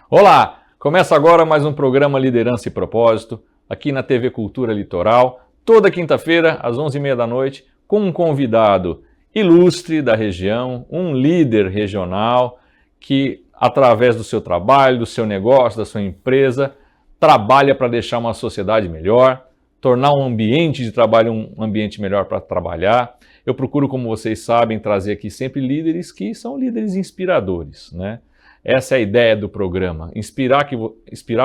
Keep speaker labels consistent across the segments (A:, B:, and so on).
A: Olá! Começa agora mais um programa Liderança e Propósito, aqui na TV Cultura Litoral, toda quinta-feira, às 11h30 da noite, com um convidado ilustre da região, um líder regional que, através do seu trabalho, do seu negócio, da sua empresa, trabalha para deixar uma sociedade melhor, tornar um ambiente de trabalho um ambiente melhor para trabalhar. Eu procuro, como vocês sabem, trazer aqui sempre líderes que são líderes inspiradores, né? Essa é a ideia do programa, inspirar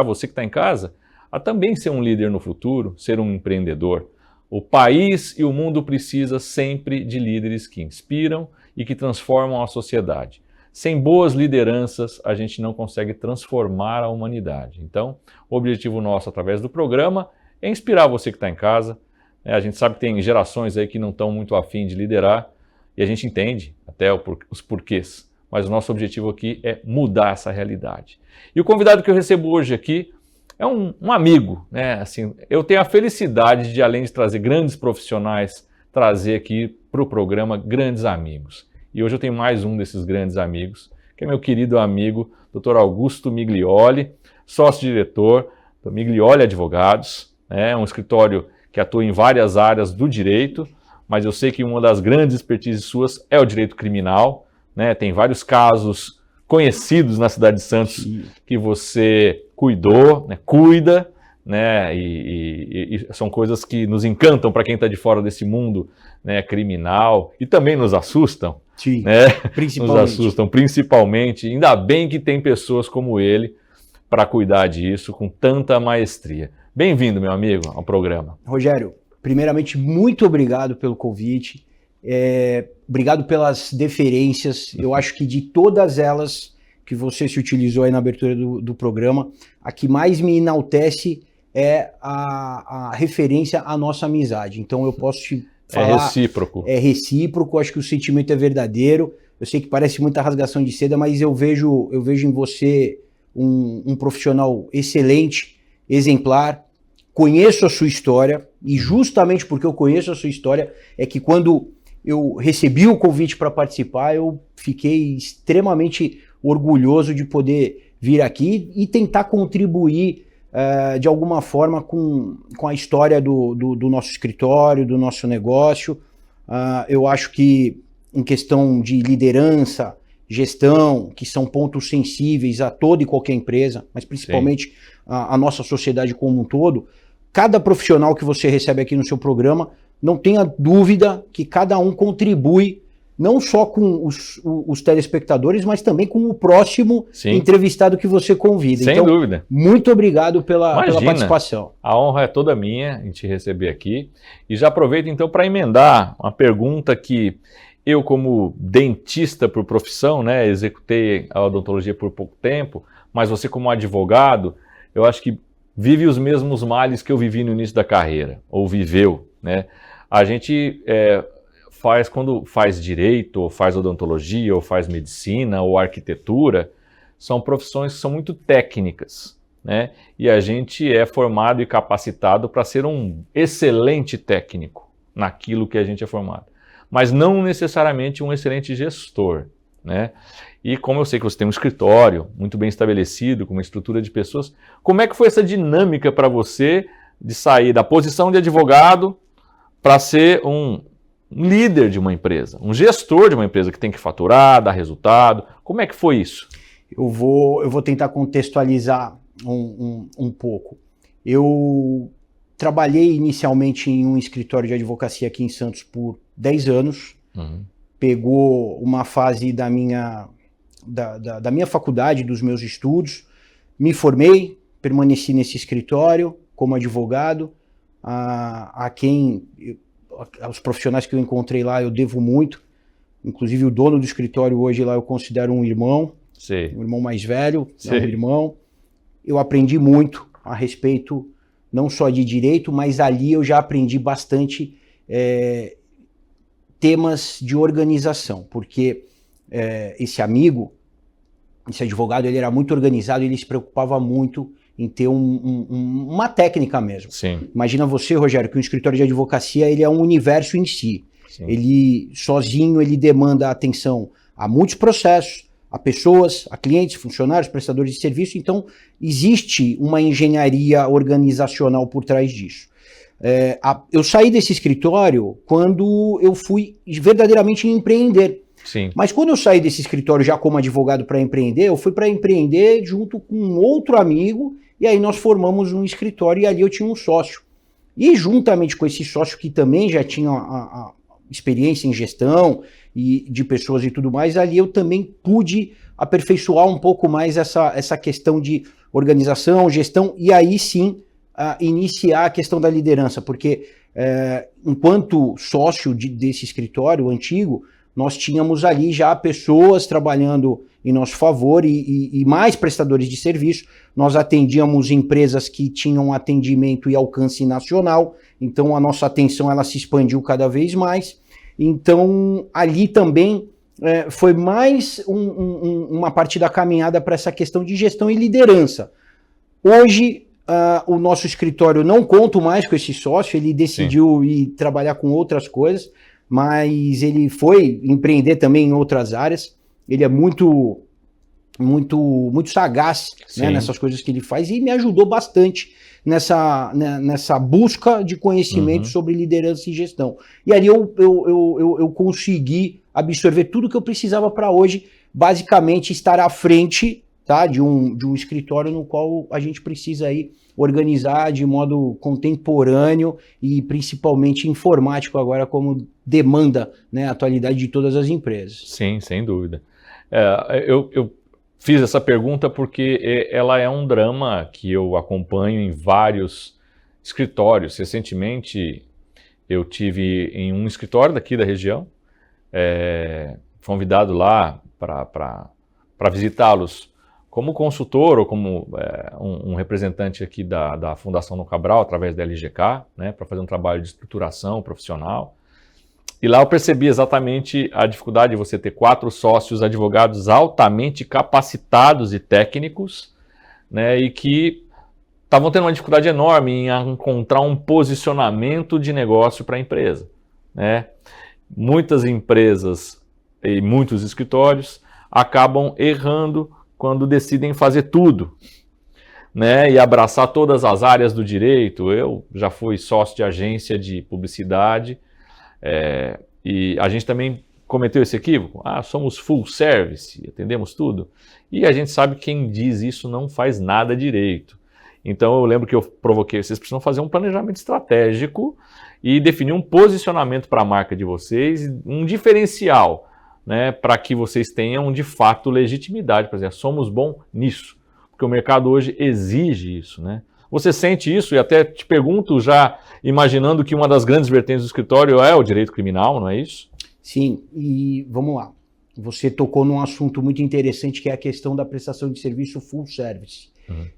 A: você que está em casa a também ser um líder no futuro, ser um empreendedor. O país e o mundo precisa sempre de líderes que inspiram e que transformam a sociedade. Sem boas lideranças, a gente não consegue transformar a humanidade. Então, o objetivo nosso através do programa é inspirar você que está em casa. A gente sabe que tem gerações aí que não estão muito afim de liderar e a gente entende até os porquês. Mas o nosso objetivo aqui é mudar essa realidade. E o convidado que eu recebo hoje aqui é um amigo, né? Assim, eu tenho a felicidade de, além de trazer grandes profissionais, trazer aqui para o programa grandes amigos. E hoje eu tenho mais um desses grandes amigos, que é meu querido amigo, Dr. Augusto Miglioli, sócio-diretor do Miglioli Advogados, né? Um escritório que atua em várias áreas do direito, mas eu sei que uma das grandes expertises suas é o direito criminal, né? Tem vários casos conhecidos na cidade de Santos que você cuidou, né? Cuida, né? E são coisas que nos encantam para quem está de fora desse mundo, né? Criminal, e também nos assustam.
B: Sim,
A: né?
B: principalmente.
A: Nos assustam, principalmente. Ainda bem que tem pessoas como ele para cuidar disso com tanta maestria. Bem-vindo, meu amigo, ao programa.
B: Rogério, primeiramente, muito obrigado pelo convite. Obrigado pelas deferências. Eu acho que de todas elas que você se utilizou aí na abertura do programa, a que mais me enaltece é a referência à nossa amizade. Então eu posso te falar...
A: É recíproco.
B: É recíproco, acho que o sentimento é verdadeiro. Eu sei que parece muita rasgação de seda, mas eu vejo em você um profissional excelente, exemplar. Conheço a sua história e justamente porque eu conheço a sua história é que quando eu recebi o convite para participar, eu fiquei extremamente orgulhoso de poder vir aqui e tentar contribuir de alguma forma com a história do nosso escritório, do nosso negócio. Eu acho que em questão de liderança, gestão, que são pontos sensíveis a toda e qualquer empresa, mas principalmente a nossa sociedade como um todo, cada profissional que você recebe aqui no seu programa, não tenha dúvida que cada um contribui, não só com os telespectadores, mas também com o próximo entrevistado que você convida.
A: Sem dúvida.
B: Muito obrigado pela participação.
A: A honra é toda minha em te receber aqui. E já aproveito então para emendar uma pergunta que eu, como dentista por profissão, né, executei a odontologia por pouco tempo, mas você como advogado, eu acho que vive os mesmos males que eu vivi no início da carreira, ou viveu, né? A gente quando faz direito, ou faz odontologia, ou faz medicina, ou arquitetura, são profissões que são muito técnicas, né? E a gente é formado e capacitado para ser um excelente técnico naquilo que a gente é formado, mas não necessariamente um excelente gestor, né? E como eu sei que você tem um escritório muito bem estabelecido, com uma estrutura de pessoas, como é que foi essa dinâmica para você de sair da posição de advogado para ser um líder de uma empresa, um gestor de uma empresa que tem que faturar, dar resultado? Como é que foi isso?
B: Eu vou tentar contextualizar um pouco. Eu trabalhei inicialmente em um escritório de advocacia aqui em Santos por 10 anos. Pegou uma fase da minha faculdade, dos meus estudos, me formei, permaneci nesse escritório como advogado, aos profissionais que eu encontrei lá eu devo muito, inclusive o dono do escritório hoje lá eu considero um irmão, um irmão mais velho, um irmão. Eu aprendi muito a respeito não só de direito, mas ali eu já aprendi bastante temas de organização, porque esse advogado, ele era muito organizado, ele se preocupava muito em ter uma técnica mesmo.
A: Sim.
B: Imagina você, Rogério, que um escritório de advocacia ele é um universo em si. Sim. Ele sozinho ele demanda atenção a muitos processos, a pessoas, a clientes, funcionários, prestadores de serviço. Então, existe uma engenharia organizacional por trás disso. Eu saí desse escritório quando eu fui verdadeiramente empreender.
A: Sim.
B: Mas quando eu saí desse escritório já como advogado para empreender, eu fui para empreender junto com um outro amigo, e aí nós formamos um escritório e ali eu tinha um sócio. E juntamente com esse sócio que também já tinha a experiência em gestão e de pessoas e tudo mais, ali eu também pude aperfeiçoar um pouco mais essa questão de organização, gestão, e aí sim iniciar a questão da liderança, porque enquanto sócio desse escritório antigo, nós tínhamos ali já pessoas trabalhando em nosso favor e mais prestadores de serviço. Nós atendíamos empresas que tinham atendimento e alcance nacional, então a nossa atenção ela se expandiu cada vez mais. Então ali também foi mais uma parte da caminhada para essa questão de gestão e liderança. Hoje o nosso escritório não conta mais com esse sócio, ele decidiu ir trabalhar com outras coisas, mas ele foi empreender também em outras áreas. Ele é muito sagaz, né, nessas coisas que ele faz, e me ajudou bastante nessa busca de conhecimento sobre liderança e gestão. E ali eu consegui absorver tudo que eu precisava para hoje, basicamente estar à frente, tá, de um escritório no qual a gente precisa aí organizar de modo contemporâneo e principalmente informático agora, como demanda, né, a atualidade de todas as empresas.
A: Sim, sem dúvida. Eu fiz essa pergunta porque ela é um drama que eu acompanho em vários escritórios. Recentemente eu tive em um escritório daqui da região, convidado lá para visitá-los como consultor ou como um representante aqui da Fundação No Cabral, através da LGK, né, para fazer um trabalho de estruturação profissional. E lá eu percebi exatamente a dificuldade de você ter 4 sócios advogados altamente capacitados e técnicos, né, e que estavam tendo uma dificuldade enorme em encontrar um posicionamento de negócio para a empresa, né? Muitas empresas e muitos escritórios acabam errando quando decidem fazer tudo, né, e abraçar todas as áreas do direito. Eu já fui sócio de agência de publicidade, e a gente também cometeu esse equívoco. Somos full service, atendemos tudo. E a gente sabe que quem diz isso não faz nada direito. Então eu lembro que eu provoquei, vocês precisam fazer um planejamento estratégico e definir um posicionamento para a marca de vocês, um diferencial, né, para que vocês tenham de fato legitimidade, por exemplo, somos bons nisso, porque o mercado hoje exige isso, né? Você sente isso? E até te pergunto, já imaginando que uma das grandes vertentes do escritório é o direito criminal, não é isso?
B: Sim, e vamos lá. Você tocou num assunto muito interessante, que é a questão da prestação de serviço full service.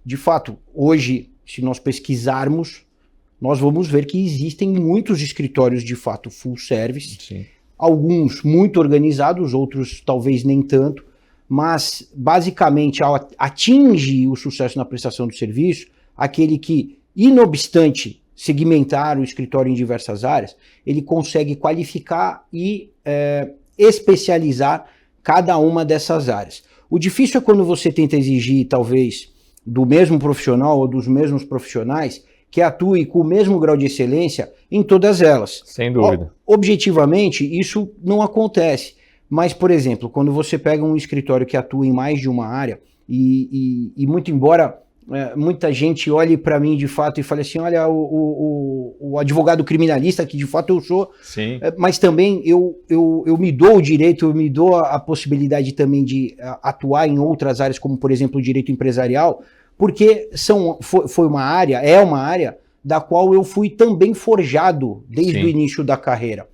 B: De fato, hoje, se nós pesquisarmos, nós vamos ver que existem muitos escritórios de fato full service. Sim. Alguns muito organizados, outros talvez nem tanto, mas basicamente atinge o sucesso na prestação do serviço aquele que, inobstante segmentar o escritório em diversas áreas, ele consegue qualificar e especializar cada uma dessas áreas. O difícil é quando você tenta exigir, talvez, do mesmo profissional ou dos mesmos profissionais que atue com o mesmo grau de excelência em todas elas.
A: Sem dúvida.
B: Objetivamente, isso não acontece. Mas, por exemplo, quando você pega um escritório que atua em mais de uma área, e muito embora muita gente olhe para mim de fato e fale assim, olha, o advogado criminalista, que de fato eu sou,
A: sim,
B: mas também eu me dou o direito, eu me dou a possibilidade também de atuar em outras áreas, como por exemplo o direito empresarial, porque foi uma área, é uma área da qual eu fui também forjado desde o início da carreira.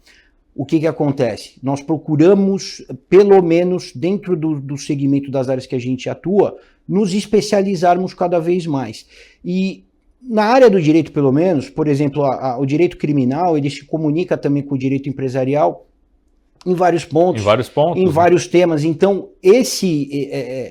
B: O que acontece? Nós procuramos, pelo menos dentro do segmento das áreas que a gente atua, nos especializarmos cada vez mais. E na área do direito, pelo menos, por exemplo, o direito criminal, ele se comunica também com o direito empresarial em vários pontos. Em vários temas. Então,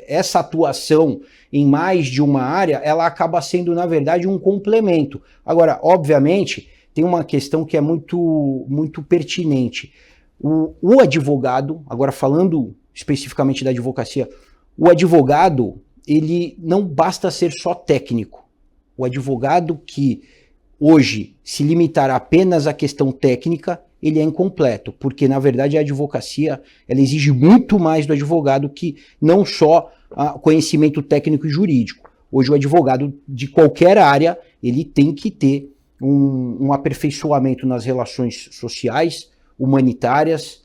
B: essa atuação em mais de uma área, ela acaba sendo, na verdade, um complemento. Agora, obviamente, tem uma questão que é muito, muito pertinente. O advogado, agora falando especificamente da advocacia, o advogado, ele não basta ser só técnico. O advogado que hoje se limitar apenas à questão técnica, ele é incompleto, porque na verdade a advocacia ela exige muito mais do advogado que não só conhecimento técnico e jurídico. Hoje o advogado de qualquer área, ele tem que ter um aperfeiçoamento nas relações sociais, humanitárias,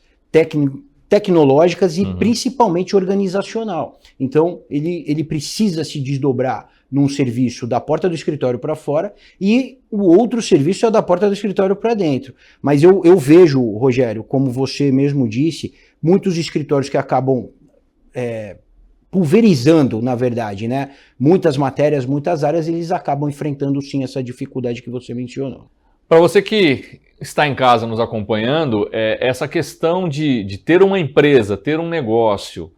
B: tecnológicas e principalmente organizacional. Então ele precisa se desdobrar num serviço da porta do escritório para fora e o outro serviço é da porta do escritório para dentro. Mas eu vejo, Rogério, como você mesmo disse, muitos escritórios que acabam pulverizando, na verdade, né? Muitas matérias, muitas áreas, eles acabam enfrentando sim essa dificuldade que você mencionou.
A: Para você que está em casa nos acompanhando, essa questão de ter uma empresa, ter um negócio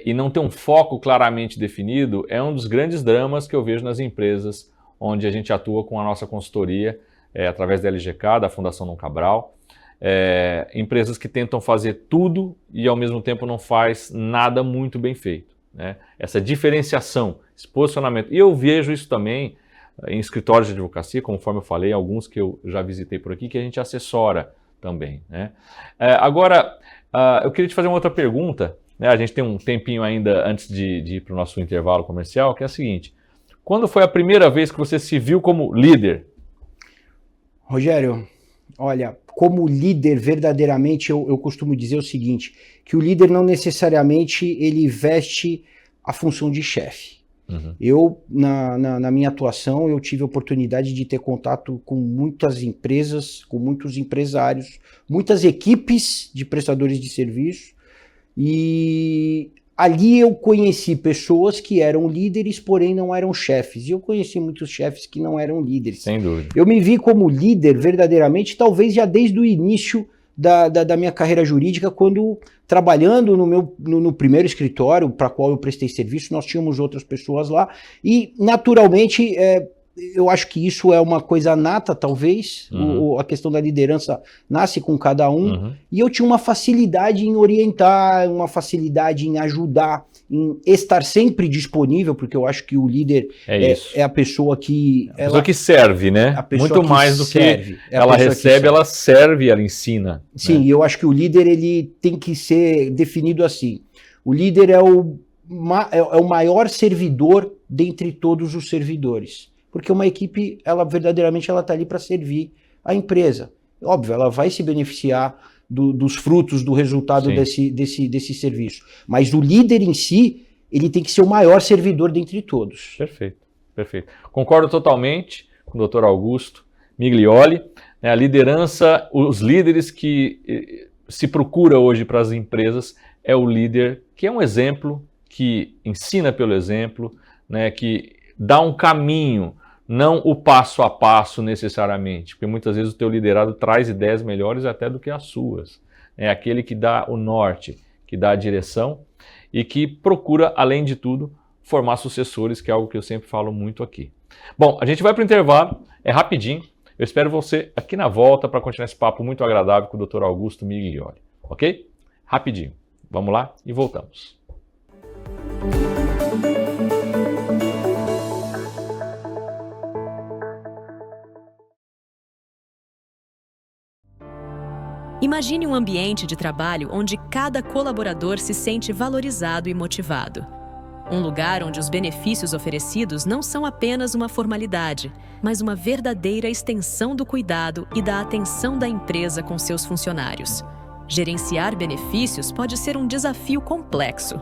A: e não ter um foco claramente definido é um dos grandes dramas que eu vejo nas empresas onde a gente atua com a nossa consultoria, através da LGK, da Fundação Dom Cabral. Empresas que tentam fazer tudo e ao mesmo tempo não faz nada muito bem feito, né? Essa diferenciação, esse posicionamento. E eu vejo isso também em escritórios de advocacia, conforme eu falei, alguns que eu já visitei por aqui, que a gente assessora também, né? Agora, eu queria te fazer uma outra pergunta, né? A gente tem um tempinho ainda antes de ir para o nosso intervalo comercial, que é a seguinte: quando foi a primeira vez que você se viu como líder?
B: Rogério, olha, como líder, verdadeiramente, eu costumo dizer o seguinte, que o líder não necessariamente ele veste a função de chefe. Eu, na minha atuação, eu tive a oportunidade de ter contato com muitas empresas, com muitos empresários, muitas equipes de prestadores de serviço, e ali eu conheci pessoas que eram líderes, porém não eram chefes. E eu conheci muitos chefes que não eram líderes.
A: Sem dúvida.
B: Eu me vi como líder verdadeiramente, talvez já desde o início da minha carreira jurídica, quando trabalhando no primeiro escritório para qual eu prestei serviço, nós tínhamos outras pessoas lá. E naturalmente, eu acho que isso é uma coisa nata, talvez. A questão da liderança nasce com cada um. E eu tinha uma facilidade em orientar, uma facilidade em ajudar, em estar sempre disponível, porque eu acho que o líder é a pessoa que...
A: A pessoa que serve, né? Muito mais do que ela recebe, ela serve, ela ensina.
B: Sim, e eu acho que o líder ele tem que ser definido assim. O líder é o maior servidor dentre todos os servidores. Porque uma equipe, ela verdadeiramente ela está ali para servir a empresa. Óbvio, ela vai se beneficiar dos frutos, do resultado desse serviço. Mas o líder em si, ele tem que ser o maior servidor dentre todos.
A: Perfeito, perfeito. Concordo totalmente com o Dr. Augusto Miglioli. A liderança, os líderes que se procura hoje para as empresas é o líder que é um exemplo, que ensina pelo exemplo, né, que dá um caminho, não o passo a passo necessariamente, porque muitas vezes o teu liderado traz ideias melhores até do que as suas. É aquele que dá o norte, que dá a direção e que procura, além de tudo, formar sucessores, que é algo que eu sempre falo muito aqui. Bom, a gente vai para o intervalo, é rapidinho. Eu espero você aqui na volta para continuar esse papo muito agradável com o Dr. Augusto Miglioli, ok? Rapidinho. Vamos lá e voltamos.
C: Imagine um ambiente de trabalho onde cada colaborador se sente valorizado e motivado. Um lugar onde os benefícios oferecidos não são apenas uma formalidade, mas uma verdadeira extensão do cuidado e da atenção da empresa com seus funcionários. Gerenciar benefícios pode ser um desafio complexo.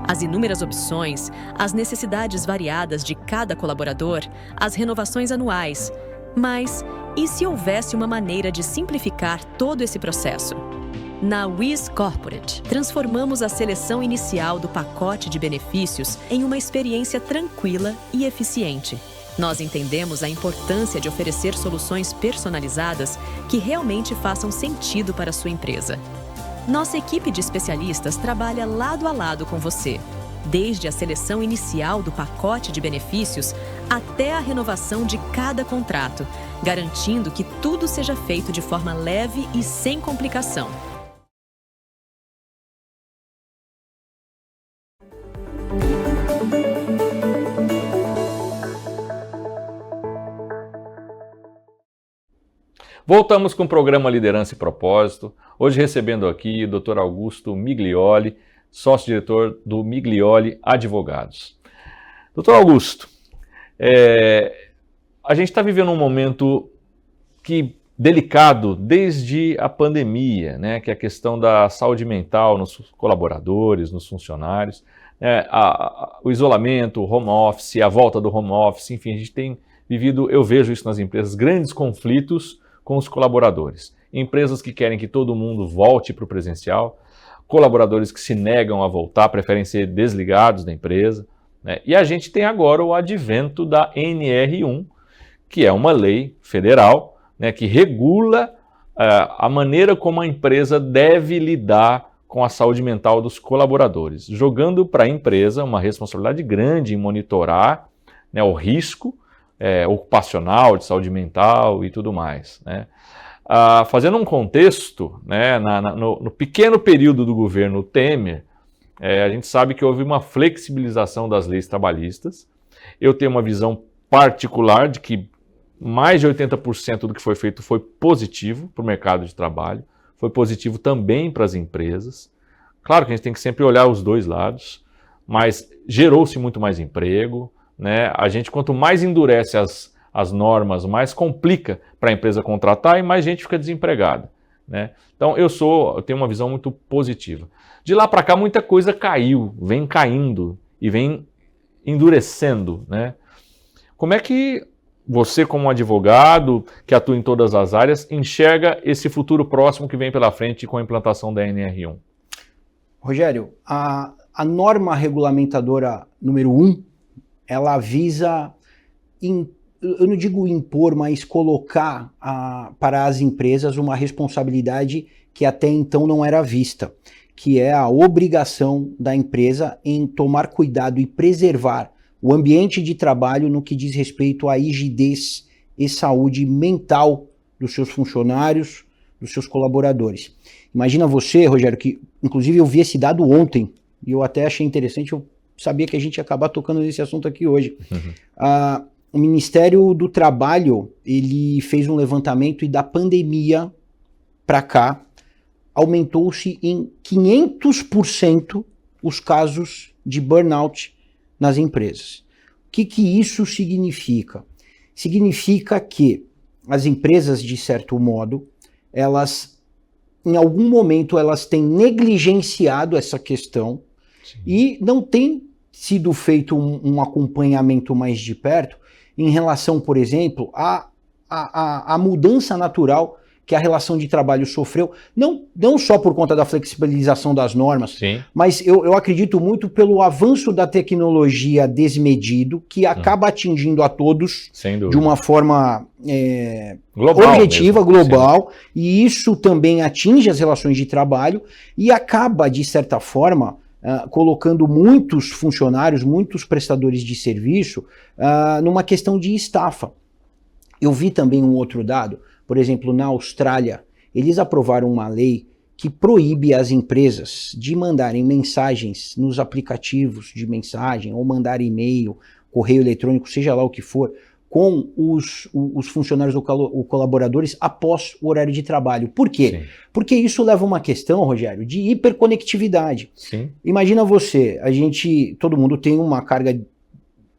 C: As inúmeras opções, as necessidades variadas de cada colaborador, as renovações anuais. Mas, e se houvesse uma maneira de simplificar todo esse processo? Na Wiz Corporate, transformamos a seleção inicial do pacote de benefícios em uma experiência tranquila e eficiente. Nós entendemos a importância de oferecer soluções personalizadas que realmente façam sentido para a sua empresa. Nossa equipe de especialistas trabalha lado a lado com você, desde a seleção inicial do pacote de benefícios até a renovação de cada contrato, garantindo que tudo seja feito de forma leve e sem complicação.
A: Voltamos com o programa Liderança e Propósito, hoje recebendo aqui o Dr. Augusto Miglioli, sócio-diretor do Miglioli Advogados. Dr. Augusto, a gente está vivendo um momento delicado desde a pandemia, né, que é a questão da saúde mental nos colaboradores, nos funcionários, o isolamento, o home office, a volta do home office, enfim, a gente tem vivido, eu vejo isso nas empresas, grandes conflitos com os colaboradores. Empresas que querem que todo mundo volte para o presencial, colaboradores que se negam a voltar, preferem ser desligados da empresa, né? E a gente tem agora o advento da NR1, que é uma lei federal, né, que regula a maneira como a empresa deve lidar com a saúde mental dos colaboradores, jogando para a empresa uma responsabilidade grande em monitorar, né, o risco ocupacional, de saúde mental e tudo mais, né? Fazendo um contexto, né, no pequeno período do governo Temer, a gente sabe que houve uma flexibilização das leis trabalhistas. Eu tenho uma visão particular de que mais de 80% do que foi feito foi positivo para o mercado de trabalho, foi positivo também para as empresas. Claro que a gente tem que sempre olhar os dois lados, mas gerou-se muito mais emprego, né? A gente, quanto mais endurece as normas, mais complica para a empresa contratar e mais gente fica desempregada, né? Então eu tenho uma visão muito positiva. De lá para cá muita coisa caiu, vem caindo e vem endurecendo, né? Como é que você, como advogado que atua em todas as áreas, enxerga esse futuro próximo que vem pela frente com a implantação da NR1?
B: Rogério, a norma regulamentadora número 1, ela visa, eu não digo impor, mas colocar para as empresas uma responsabilidade que até então não era vista, que é a obrigação da empresa em tomar cuidado e preservar o ambiente de trabalho no que diz respeito à rigidez e saúde mental dos seus funcionários, dos seus colaboradores. Imagina você, Rogério, que inclusive eu vi esse dado ontem, e eu até achei interessante, eu sabia que a gente ia acabar tocando nesse assunto aqui hoje. O Ministério do Trabalho, ele fez um levantamento e da pandemia para cá, aumentou-se em 500% os casos de burnout nas empresas. O que isso significa? Significa que as empresas, de certo modo, elas, em algum momento, elas têm negligenciado essa questão. Sim. E não tem sido feito um acompanhamento mais de perto em relação, por exemplo, à mudança natural que a relação de trabalho sofreu, não só por conta da flexibilização das normas, sim, mas eu acredito muito pelo avanço da tecnologia desmedido, que acaba atingindo a todos de uma forma global, objetiva, mesmo, global, sim, e isso também atinge as relações de trabalho e acaba, de certa forma, colocando muitos funcionários, muitos prestadores de serviço numa questão de estafa. Eu vi também um outro dado. Por exemplo, na Austrália, eles aprovaram uma lei que proíbe as empresas de mandarem mensagens nos aplicativos de mensagem, ou mandar e-mail, correio eletrônico, seja lá o que for, com os funcionários ou colaboradores após o horário de trabalho. Por quê? Sim. Porque isso leva a uma questão, Rogério, de hiperconectividade. Sim. Imagina você, todo mundo tem uma carga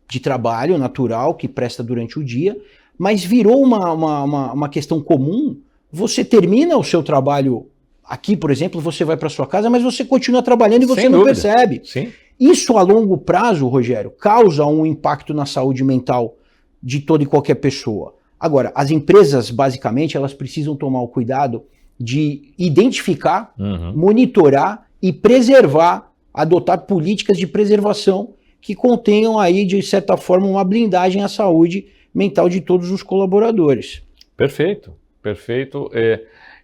B: de trabalho natural que presta durante o dia, mas virou uma questão comum. Você termina o seu trabalho aqui, por exemplo, você vai para sua casa, mas você continua trabalhando e você não percebe. Sim. Isso a longo prazo, Rogério, causa um impacto na saúde mental de toda e qualquer pessoa. Agora, as empresas, basicamente, elas precisam tomar o cuidado de identificar, monitorar e preservar, adotar políticas de preservação que contenham aí, de certa forma, uma blindagem à saúde mental de todos os colaboradores.
A: Perfeito, perfeito.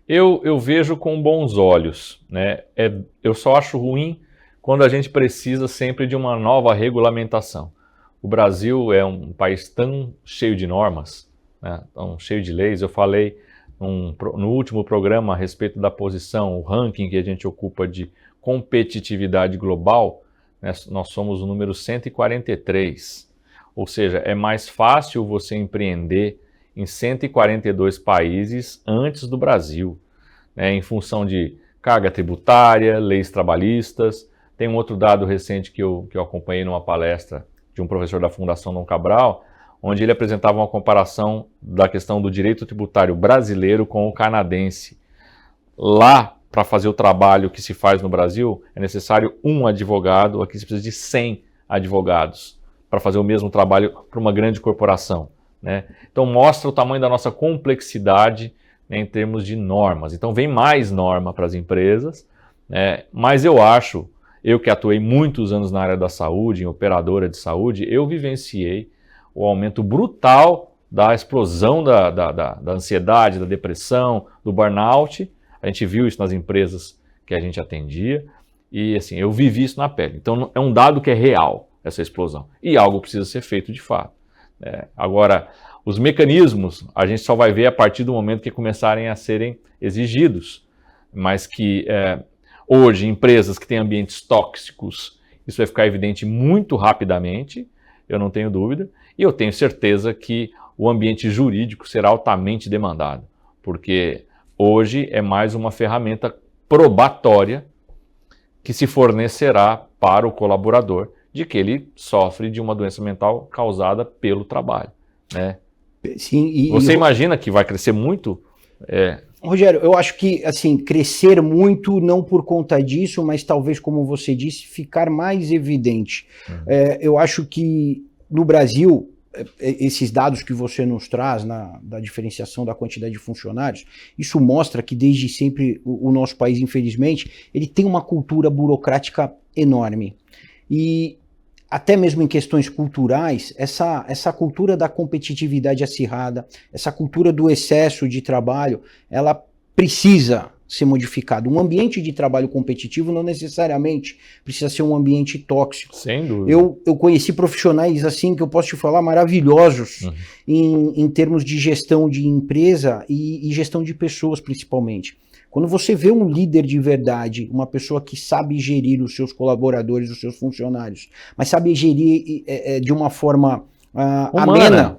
A: Eu vejo com bons olhos, né? Eu só acho ruim quando a gente precisa sempre de uma nova regulamentação. O Brasil é um país tão cheio de normas, né? Tão cheio de leis. Eu falei no último programa a respeito da posição, o ranking que a gente ocupa de competitividade global, né? Nós somos o número 143. Ou seja, é mais fácil você empreender em 142 países antes do Brasil, né, em função de carga tributária, leis trabalhistas. Tem um outro dado recente que eu acompanhei numa palestra de um professor da Fundação Dom Cabral, onde ele apresentava uma comparação da questão do direito tributário brasileiro com o canadense. Lá, para fazer o trabalho que se faz no Brasil, é necessário um advogado, aqui se precisa de 100 advogados para fazer o mesmo trabalho para uma grande corporação, né? Então mostra o tamanho da nossa complexidade, né, em termos de normas. Então vem mais norma para as empresas, né? Mas eu que atuei muitos anos na área da saúde, em operadora de saúde, eu vivenciei o aumento brutal da explosão da ansiedade, da depressão, do burnout. A gente viu isso nas empresas que a gente atendia e assim, eu vivi isso na pele. Então é um dado que é real, essa explosão. E algo precisa ser feito de fato. Agora, os mecanismos a gente só vai ver a partir do momento que começarem a serem exigidos. Mas que hoje, empresas que têm ambientes tóxicos, isso vai ficar evidente muito rapidamente, eu não tenho dúvida. E eu tenho certeza que o ambiente jurídico será altamente demandado, porque hoje é mais uma ferramenta probatória que se fornecerá para o colaborador de que ele sofre de uma doença mental causada pelo trabalho, né?
B: Sim,
A: Você imagina que vai crescer muito?
B: Rogério, eu acho que assim, crescer muito não por conta disso, mas talvez, como você disse, ficar mais evidente. Eu acho que no Brasil, esses dados que você nos traz da diferenciação da quantidade de funcionários, isso mostra que desde sempre o nosso país, infelizmente, ele tem uma cultura burocrática enorme. E até mesmo em questões culturais, essa cultura da competitividade acirrada, essa cultura do excesso de trabalho, ela precisa ser modificada. Um ambiente de trabalho competitivo não necessariamente precisa ser um ambiente tóxico.
A: Sem dúvida.
B: Eu conheci profissionais assim que eu posso te falar maravilhosos em termos de gestão de empresa e gestão de pessoas principalmente. Quando você vê um líder de verdade, uma pessoa que sabe gerir os seus colaboradores, os seus funcionários, mas sabe gerir de uma forma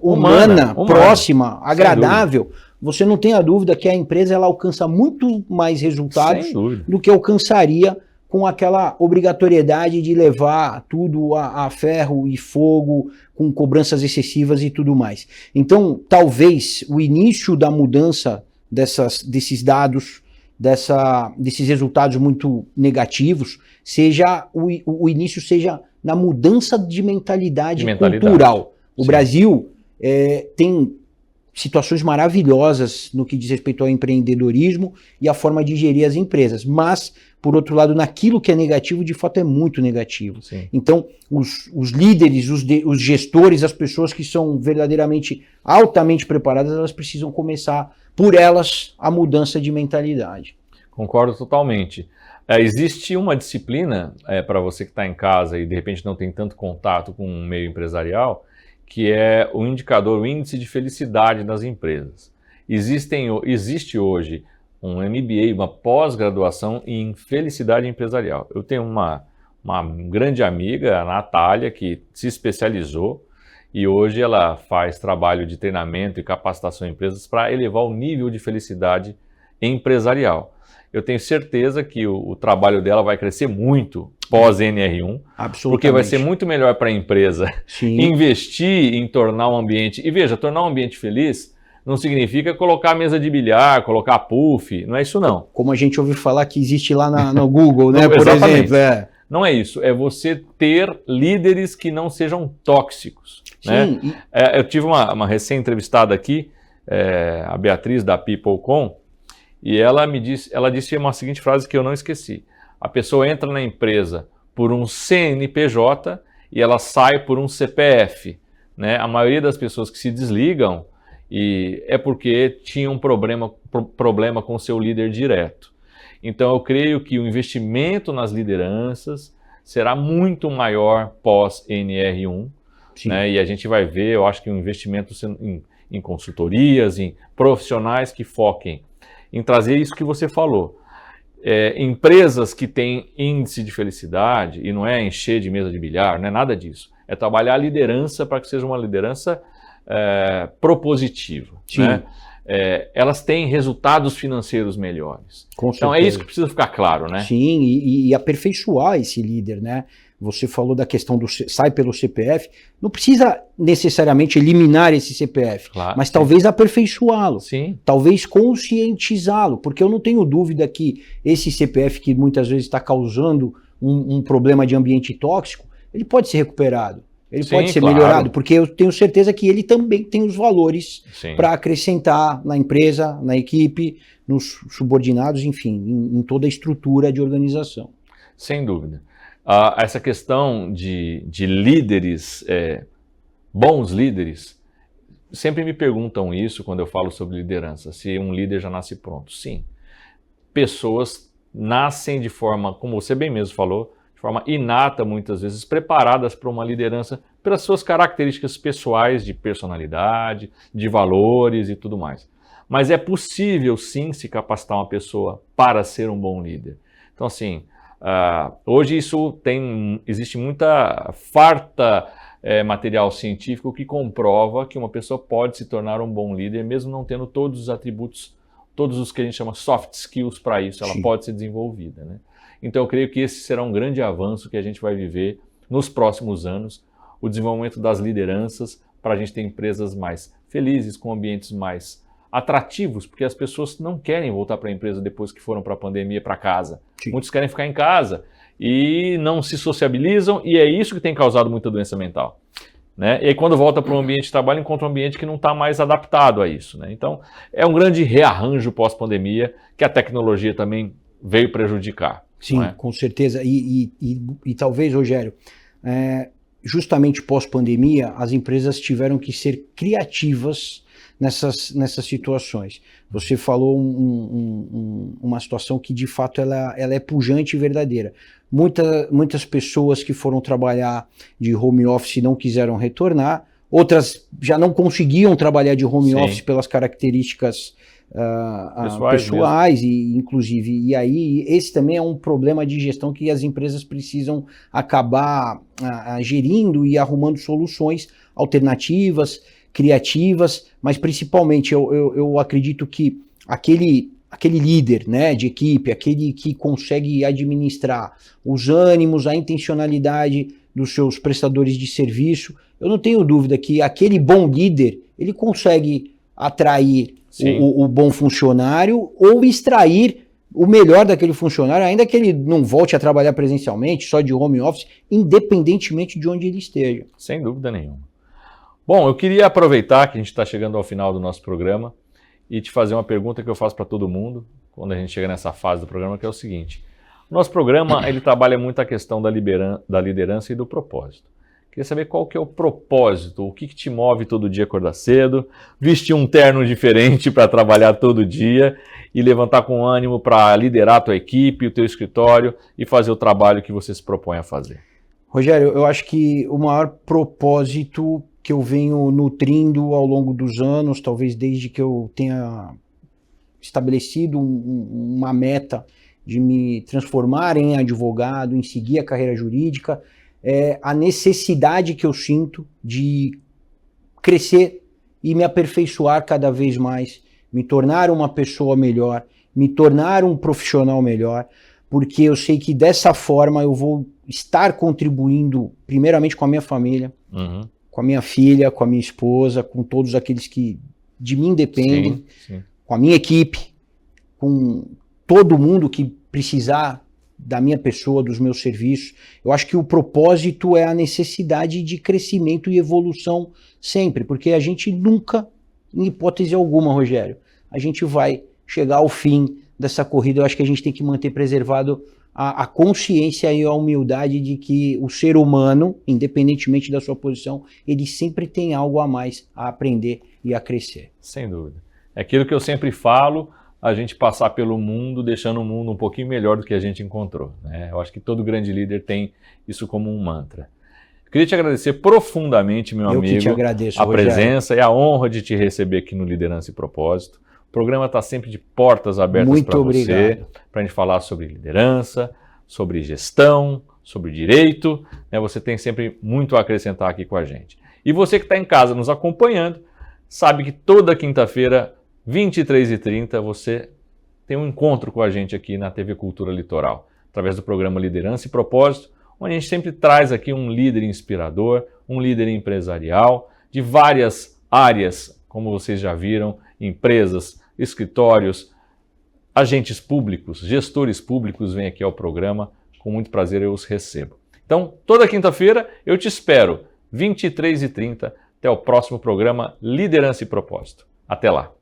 B: humana, próxima, agradável, você não tem a dúvida que a empresa ela alcança muito mais resultados do que alcançaria com aquela obrigatoriedade de levar tudo a ferro e fogo, com cobranças excessivas e tudo mais. Então, talvez o início da mudança desses dados, desses resultados muito negativos, o início seja na mudança de mentalidade cultural. O Brasil tem situações maravilhosas no que diz respeito ao empreendedorismo e a forma de gerir as empresas, mas, por outro lado, naquilo que é negativo, de fato é muito negativo.
A: Sim.
B: Então, os líderes, os gestores, as pessoas que são verdadeiramente altamente preparadas, elas precisam começar por elas a mudança de mentalidade.
A: Concordo totalmente. Existe uma disciplina, para você que está em casa e de repente não tem tanto contato com o meio empresarial, que é o indicador, o índice de felicidade das empresas. Existe hoje um MBA, uma pós-graduação em felicidade empresarial. Eu tenho uma grande amiga, a Natália, que se especializou e hoje ela faz trabalho de treinamento e capacitação em empresas para elevar o nível de felicidade empresarial. Eu tenho certeza que o trabalho dela vai crescer muito pós-NR1, porque vai ser muito melhor para a empresa investir em tornar um ambiente... E veja, tornar um ambiente feliz não significa colocar mesa de bilhar, colocar puff, não é isso não.
B: Como a gente ouviu falar que existe lá no Google, né, por
A: exatamente.
B: exemplo.
A: Não é isso, é você ter líderes que não sejam tóxicos. Né? Eu tive uma recém-entrevistada aqui, a Beatriz da People.com, e ela disse uma seguinte frase que eu não esqueci. A pessoa entra na empresa por um CNPJ e ela sai por um CPF. Né? A maioria das pessoas que se desligam é porque tinham um problema com o seu líder direto. Então eu creio que o investimento nas lideranças será muito maior pós-NR1. Né? E a gente vai ver, eu acho que um investimento em consultorias, em profissionais que foquem em trazer isso que você falou. Empresas que têm índice de felicidade, e não é encher de mesa de bilhar, não é nada disso. É trabalhar a liderança para que seja uma liderança propositiva, né? Elas têm resultados financeiros melhores. Então é isso que precisa ficar claro, né?
B: Sim, e aperfeiçoar esse líder, né? Você falou da questão do sai pelo CPF, não precisa necessariamente eliminar esse CPF,
A: Claro,
B: mas
A: sim.
B: talvez aperfeiçoá-lo,
A: Sim,
B: talvez conscientizá-lo, porque eu não tenho dúvida que esse CPF que muitas vezes está causando um problema de ambiente tóxico, ele pode ser recuperado, ele
A: Sim,
B: pode ser
A: claro.
B: melhorado, porque eu tenho certeza que ele também tem os valores
A: sim.
B: para acrescentar na empresa, na equipe, nos subordinados, enfim, em toda a estrutura de organização.
A: Sem dúvida. Essa questão de líderes, bons líderes, sempre me perguntam isso quando eu falo sobre liderança, se um líder já nasce pronto. Sim. Pessoas nascem de forma, como você bem mesmo falou, de forma inata, muitas vezes, preparadas para uma liderança pelas suas características pessoais, de personalidade, de valores e tudo mais. Mas é possível, sim, se capacitar uma pessoa para ser um bom líder. Então, assim, hoje existe muita farta material científico que comprova que uma pessoa pode se tornar um bom líder, mesmo não tendo todos os atributos, todos os que a gente chama soft skills para isso, ela
B: Sim.
A: pode ser desenvolvida, né? Então eu creio que esse será um grande avanço que a gente vai viver nos próximos anos, o desenvolvimento das lideranças para a gente ter empresas mais felizes, com ambientes mais atrativos, porque as pessoas não querem voltar para a empresa depois que foram para a pandemia para casa.
B: Sim.
A: Muitos querem ficar em casa e não se sociabilizam, e é isso que tem causado muita doença mental, né? E aí quando volta para o ambiente de trabalho, encontra um ambiente que não está mais adaptado a isso, né? Então é um grande rearranjo pós-pandemia que a tecnologia também veio prejudicar.
B: Sim, com certeza. E talvez, Rogério, justamente pós-pandemia, as empresas tiveram que ser criativas nessas situações. Você falou uma situação que, de fato, ela é pujante e verdadeira. Muitas pessoas que foram trabalhar de home office não quiseram retornar, outras já não conseguiam trabalhar de home
A: Sim.
B: office pelas características pessoais e inclusive, e aí esse também é um problema de gestão que as empresas precisam acabar gerindo e arrumando soluções alternativas, criativas, mas principalmente eu acredito que aquele líder, né, de equipe, aquele que consegue administrar os ânimos, a intencionalidade dos seus prestadores de serviço, eu não tenho dúvida que aquele bom líder, ele consegue atrair o bom funcionário ou extrair o melhor daquele funcionário, ainda que ele não volte a trabalhar presencialmente, só de home office, independentemente de onde ele esteja.
A: Sem dúvida nenhuma. Bom, eu queria aproveitar que a gente está chegando ao final do nosso programa e te fazer uma pergunta que eu faço para todo mundo quando a gente chega nessa fase do programa, que é o seguinte. O nosso programa ele trabalha muito a questão da liderança e do propósito. Queria saber qual que é o propósito, o que te move todo dia acordar cedo, vestir um terno diferente para trabalhar todo dia e levantar com ânimo para liderar a tua equipe, o teu escritório e fazer o trabalho que você se propõe a fazer.
B: Rogério, eu acho que o maior propósito que eu venho nutrindo ao longo dos anos, talvez desde que eu tenha estabelecido uma meta de me transformar em advogado, em seguir a carreira jurídica, é a necessidade que eu sinto de crescer e me aperfeiçoar cada vez mais, me tornar uma pessoa melhor, me tornar um profissional melhor, porque eu sei que dessa forma eu vou estar contribuindo primeiramente com a minha família, com a minha filha, com a minha esposa, com todos aqueles que de mim dependem,
A: Sim.
B: com a minha equipe, com todo mundo que precisar da minha pessoa, dos meus serviços. Eu acho que o propósito é a necessidade de crescimento e evolução sempre, porque a gente nunca, em hipótese alguma, Rogério, a gente vai chegar ao fim dessa corrida. Eu acho que a gente tem que manter preservado a consciência e a humildade de que o ser humano, independentemente da sua posição, ele sempre tem algo a mais a aprender e a crescer.
A: Sem dúvida. É aquilo que eu sempre falo, a gente passar pelo mundo, deixando o mundo um pouquinho melhor do que a gente encontrou, né? Eu acho que todo grande líder tem isso como um mantra. Eu queria te agradecer profundamente, meu amigo,
B: que te agradeço,
A: a
B: Rogério.
A: presença e a honra de te receber aqui no Liderança e Propósito. O programa está sempre de portas abertas para você, para a gente falar sobre liderança, sobre gestão, sobre direito, né? Você tem sempre muito a acrescentar aqui com a gente. E você que está em casa nos acompanhando, sabe que toda quinta-feira, 23h30, você tem um encontro com a gente aqui na TV Cultura Litoral, através do programa Liderança e Propósito, onde a gente sempre traz aqui um líder inspirador, um líder empresarial, de várias áreas, como vocês já viram, empresas, escritórios, agentes públicos, gestores públicos vêm aqui ao programa, com muito prazer eu os recebo. Então, toda quinta-feira eu te espero, 23h30, até o próximo programa Liderança e Propósito. Até lá!